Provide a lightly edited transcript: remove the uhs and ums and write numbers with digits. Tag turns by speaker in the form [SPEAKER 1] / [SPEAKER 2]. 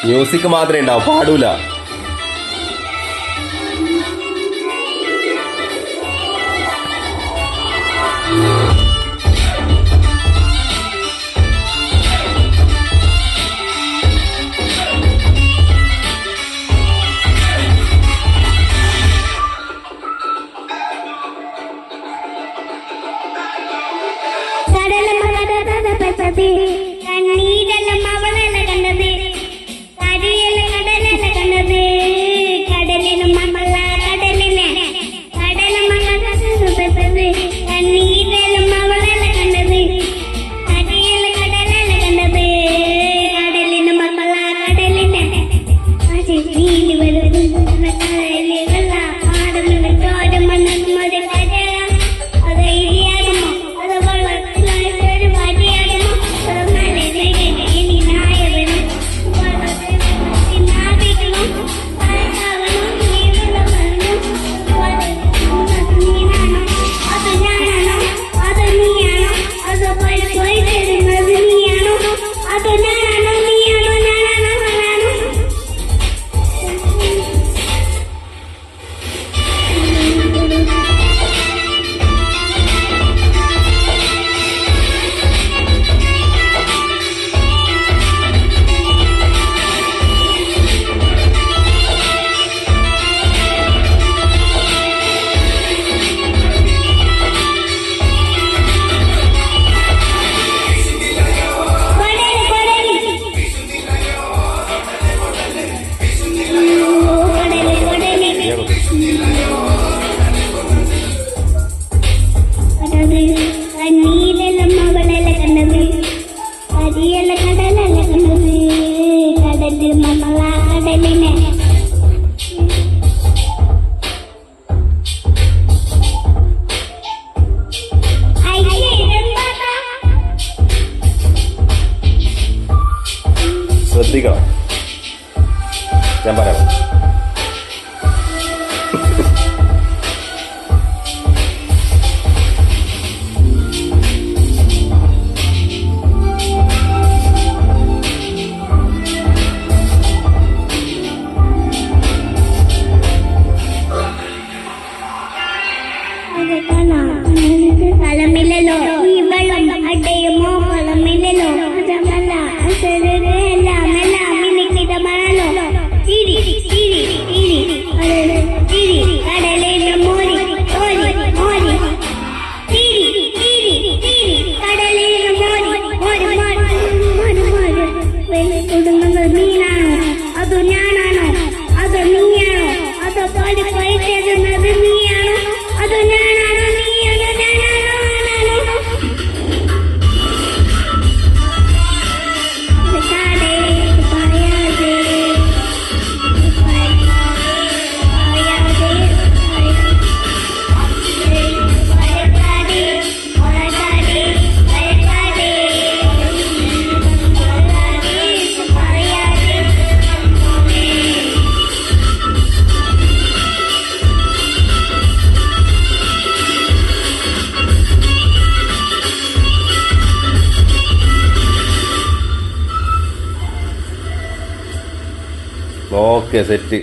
[SPEAKER 1] Music മാത്രമേ ഉണ്ടാവും, പാടൂല.
[SPEAKER 2] കണ്ണീരെല്ലാം അവളല്ല കണ്ടത്, കരിയെല്ലാം കടലല്ല കണ്ടത്, കടലിനും മമ്മല്ല കടലിനെ കടലും മമ്മ കണ്ണീരെല്ലാം അവളല്ല കണ്ടത്, കരിയെല്ലാം കടലല്ല കണ്ടത്, കടലിനും മമ്മല്ല കടലിനെ നീതി വരുന്ന കടലിലുള്ള പാടുന്ന ചോരം മണ്ണും ഒരു കരയാം. അത് ഇരിയാകുമോ അത് ഒരു മടിയാകുമോ കണ്ണീരെല്ലാം അവളല്ല കണ്ടത്, കരിയല്ല കടലല്ല കണ്ടത്, കടലിൽ മമ്മള കടലിനെ
[SPEAKER 1] ശ്രദ്ധിക്കണം. ഞാൻ പറയാം.
[SPEAKER 2] കളമില്ലല്ലോ ഈ വെള്ളം അടയുമോ, കളമില്ലല്ലോ അതല്ല എല്ലാം മിനിക്കിതമാണല്ലോ. തിരി തിരി തിരി തിരി കടലിന്റെ മോരി മോരി മോരി തിരി തിരി തിരി കടലിന്റെ മോരി മോരി മോരി മോരി മോരി കുടുംബങ്ങൾ നീനാണോ അതോ ഞാനാണോ അതോ നീയാണോ അതോ പോലെ പോയിട്ടത് നീയാണോ അതോ ഞാനാണോ നീയാണോ ഞാനാണോ ഞാനാണോ
[SPEAKER 1] ഓക്കെ, സെറ്റ്.